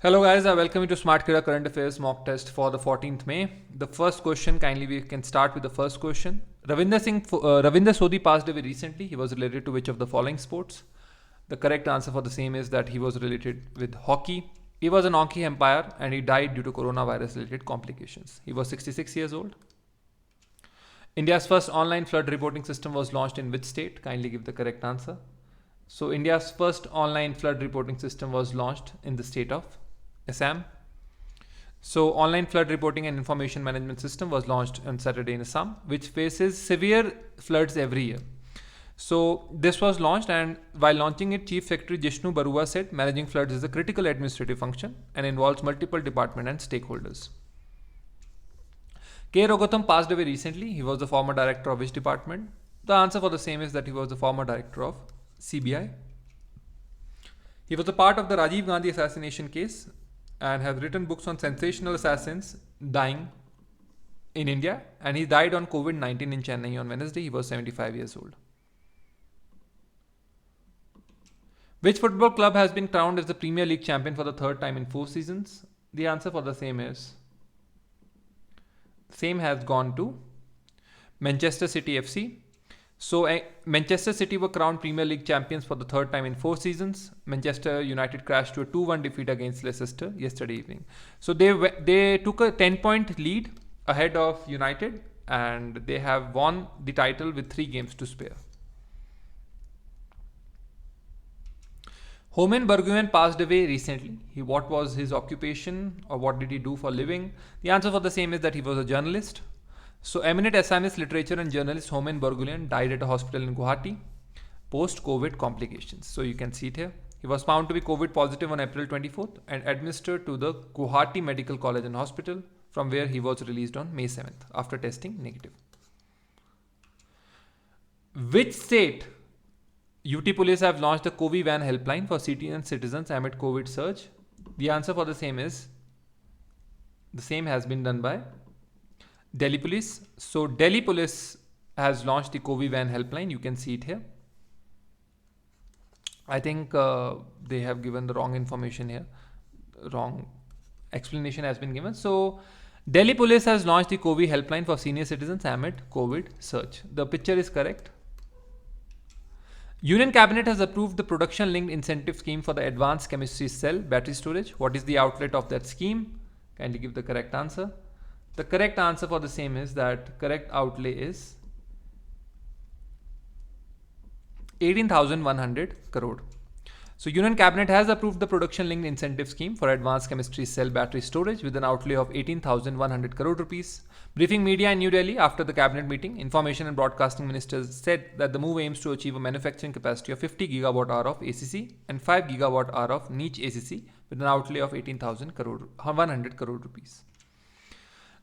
Hello guys, I welcome you to Smart Kira Current Affairs mock test for the 14th May. The first question, kindly we can start with the first question. Ravinder Sodhi passed away recently. He was related to which of the following sports? The correct answer for the same is that he was related with hockey. He was an hockey umpire and he died due to coronavirus related complications. He was 66 years old. India's first online flood reporting system was launched in which state? Kindly give the correct answer. So India's first online flood reporting system was launched in the state of Assam. So online flood reporting and information management system was launched on Saturday in Assam, which faces severe floods every year. So this was launched, and while launching it, Chief Secretary Jishnu Barua said managing floods is a critical administrative function and involves multiple departments and stakeholders. K. Rogotham passed away recently. He was the former director of which department? The answer for the same is that he was the former director of CBI. He was a part of the Rajiv Gandhi assassination case and has written books on sensational assassins dying in India, and he died on COVID-19 in Chennai on Wednesday. He was 75 years old. Which football club has been crowned as the Premier League champion for the third time in 4 seasons? The answer for the same has gone to Manchester City FC. So Manchester City were crowned Premier League champions for the third time in 4 seasons. Manchester United crashed to a 2-1 defeat against Leicester yesterday evening. So they took a 10-point lead ahead of United, and they have won the title with 3 games to spare. Homen Barguin passed away recently. What was his occupation, or what did he do for a living? The answer for the same is that he was a journalist. So eminent Assamese literature and journalist Homen Barguin died at a hospital in Guwahati post-COVID complications. So you can see it here. He was found to be COVID positive on April 24th and administered to the Guwahati Medical College and Hospital, from where he was released on May 7th after testing negative. Which state UT Police have launched the COVID van helpline for citizens amid COVID surge? The answer for the same has been done by Delhi Police. So Delhi Police has launched the COVID van helpline. You can see it here. I think they have given the wrong information here. Wrong explanation has been given. So Delhi Police has launched the COVID helpline for senior citizens amid COVID surge. The picture is correct. Union Cabinet has approved the production-linked incentive scheme for the advanced chemistry cell battery storage. What is the outlet of that scheme? Kindly give the correct answer. The correct answer for the same is that correct outlay is 18,100 crore. So Union Cabinet has approved the production linked incentive scheme for advanced chemistry cell battery storage with an outlay of 18,100 crore rupees. Briefing media in New Delhi after the cabinet meeting, Information and Broadcasting Ministers said that the move aims to achieve a manufacturing capacity of 50 gigawatt hour of ACC and 5 gigawatt hour of niche ACC with an outlay of 18,100 crore rupees.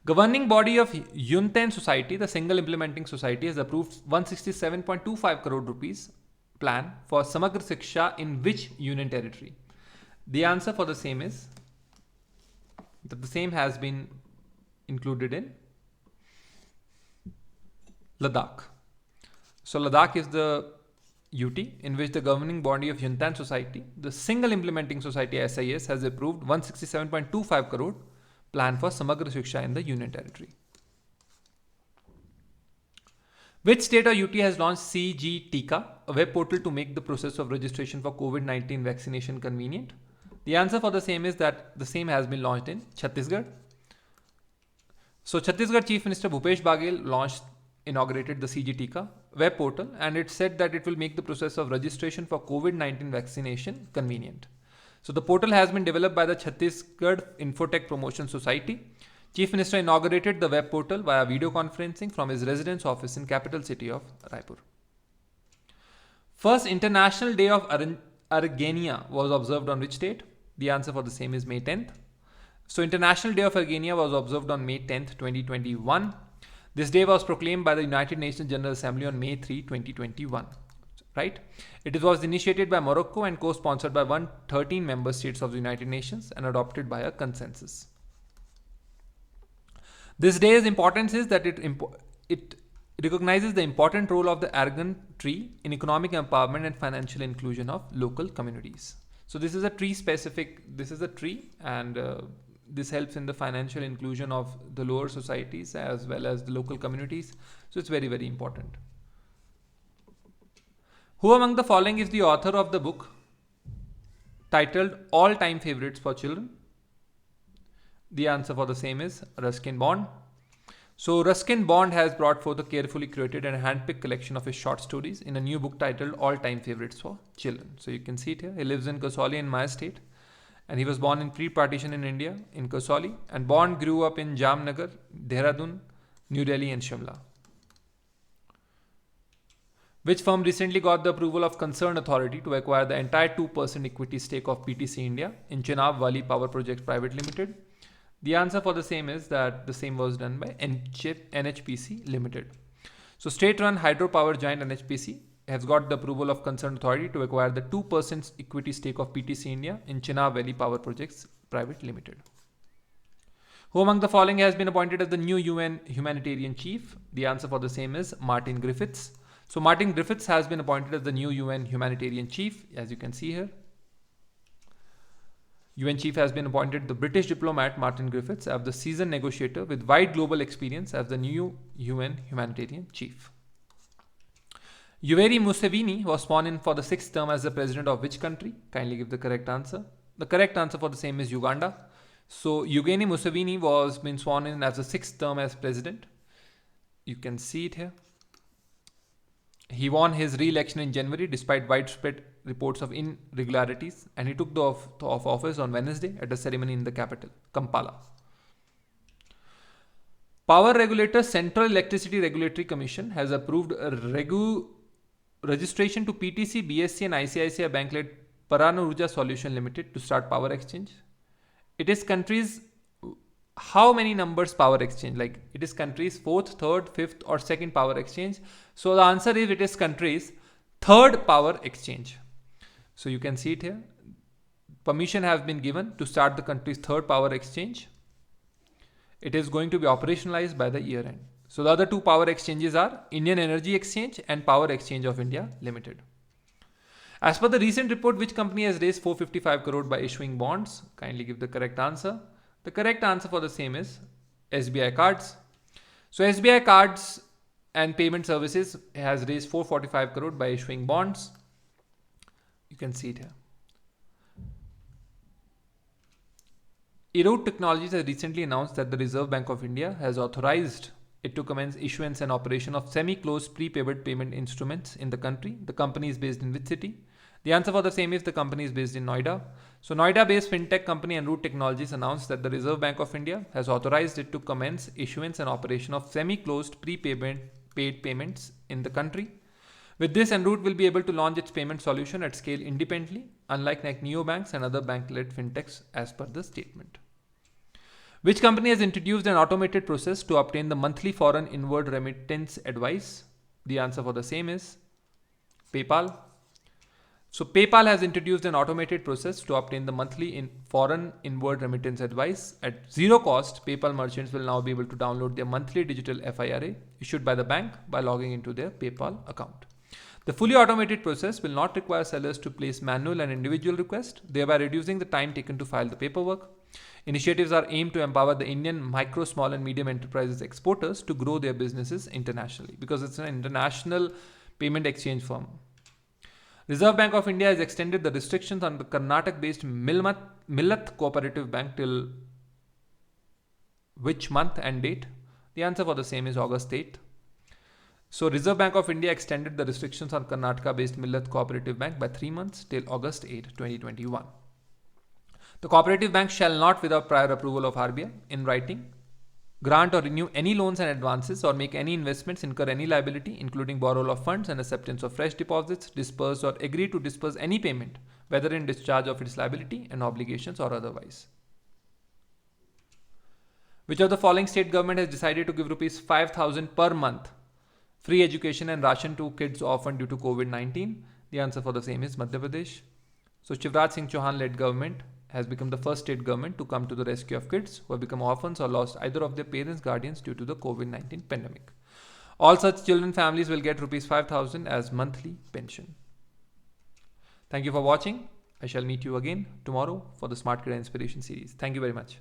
Governing body of Yunten Society, the single implementing society, has approved 167.25 crore rupees plan for Samagra Shiksha in which union territory? The answer for the same is that the same has been included in Ladakh. So Ladakh is the UT in which the governing body of Yunten Society, the single implementing society SIS, has approved 167.25 crore plan for Samagra Shiksha in the Union Territory. Which state or UT has launched CG Tika, a web portal to make the process of registration for COVID-19 vaccination convenient? The answer for the same is that the same has been launched in Chhattisgarh. So Chhattisgarh Chief Minister Bhupesh Baghel inaugurated the CG Tika web portal, and it said that it will make the process of registration for COVID-19 vaccination convenient. So the portal has been developed by the Chhattisgarh Infotech Promotion Society. Chief Minister inaugurated the web portal via video conferencing from his residence office in capital city of Raipur. First International Day of Argenia was observed on which date? The answer for the same is May 10th. So International Day of Argenia was observed on May 10th, 2021. This day was proclaimed by the United Nations General Assembly on May 3, 2021. Right? It was initiated by Morocco and co-sponsored by 113 member states of the United Nations and adopted by a consensus. This day's importance is that it recognizes the important role of the argan tree in economic empowerment and financial inclusion of local communities. So this is a tree specific, this is a tree, and this helps in the financial inclusion of the lower societies as well as the local communities. So it's very, very important. Who among the following is the author of the book titled All Time Favorites for Children? The answer for the same is Ruskin Bond. So Ruskin Bond has brought forth a carefully curated and handpicked collection of his short stories in a new book titled All Time Favorites for Children. So you can see it here. He lives in Kasauli in my state, and he was born in pre-partition in India in Kasauli, and Bond grew up in Jamnagar, Dehradun, New Delhi and Shimla. Which firm recently got the approval of Concerned Authority to acquire the entire 2% equity stake of PTC India in Chenab Valley Power Projects Private Limited? The answer for the same is that the same was done by NHPC Limited. So state-run hydropower giant NHPC has got the approval of Concerned Authority to acquire the 2% equity stake of PTC India in Chenab Valley Power Projects Private Limited. Who among the following has been appointed as the new UN humanitarian chief? The answer for the same is Martin Griffiths. So Martin Griffiths has been appointed as the new UN humanitarian chief, as you can see here. UN chief has been appointed the British diplomat Martin Griffiths as the seasoned negotiator with wide global experience as the new UN humanitarian chief. Yoweri Museveni was sworn in for the 6th term as the president of which country? Kindly give the correct answer. The correct answer for the same is Uganda. So Yoweri Museveni was been sworn in as the 6th term as president. You can see it here. He won his re-election in January despite widespread reports of irregularities, and he took the oath of office on Wednesday at a ceremony in the capital, Kampala. Power regulator Central Electricity Regulatory Commission has approved a registration to PTC, BSC and ICICI Bank-led Paran Urja Solution Limited to start power exchange. It is country's how many numbers power exchange? Like it is country's 4th, 3rd, 5th or 2nd power exchange. So the answer is it is country's 3rd power exchange. So you can see it here. Permission has been given to start the country's 3rd power exchange. It is going to be operationalized by the year end. So the other 2 power exchanges are Indian Energy Exchange and Power Exchange of India Limited. As per the recent report, which company has raised 455 crore by issuing bonds? Kindly give the correct answer. The correct answer for the same is SBI Cards. So SBI Cards and Payment Services has raised 445 crore by issuing bonds. You can see it here. Erode Technologies has recently announced that the Reserve Bank of India has authorized it to commence issuance and operation of semi-closed prepaid payment instruments in the country. The company is based in which city? The answer for the same is the company is based in Noida. So Noida-based fintech company Erode Technologies announced that the Reserve Bank of India has authorized it to commence issuance and operation of semi-closed paid payments in the country. With this, Erode will be able to launch its payment solution at scale independently, unlike neobanks and other bank-led fintechs as per the statement. Which company has introduced an automated process to obtain the monthly foreign inward remittance advice? The answer for the same is PayPal. So PayPal has introduced an automated process to obtain the monthly foreign inward remittance advice. At zero cost, PayPal merchants will now be able to download their monthly digital FIRA issued by the bank by logging into their PayPal account. The fully automated process will not require sellers to place manual and individual requests, thereby reducing the time taken to file the paperwork. Initiatives are aimed to empower the Indian micro, small and medium enterprises exporters to grow their businesses internationally, because it's an international payment exchange firm. Reserve Bank of India has extended the restrictions on the Karnataka-based Millat Cooperative Bank till which month and date? The answer for the same is August 8th. So Reserve Bank of India extended the restrictions on Karnataka-based Millat Cooperative Bank by 3 months till August 8, 2021. The cooperative bank shall not, without prior approval of RBI in writing, grant or renew any loans and advances or make any investments, incur any liability, including borrowal of funds and acceptance of fresh deposits, disperse or agree to disperse any payment, whether in discharge of its liability and obligations or otherwise. Which of the following state government has decided to give rupees 5,000 per month free education and ration to kids orphaned due to COVID-19? The answer for the same is Madhya Pradesh. So Shivraj Singh Chauhan led government has become the first state government to come to the rescue of kids who have become orphans or lost either of their parents, guardians due to the COVID-19 pandemic. All such children families will get rupees 5,000 as monthly pension. Thank you for watching. I shall meet you again tomorrow for the Smart Career Inspiration series. Thank you very much.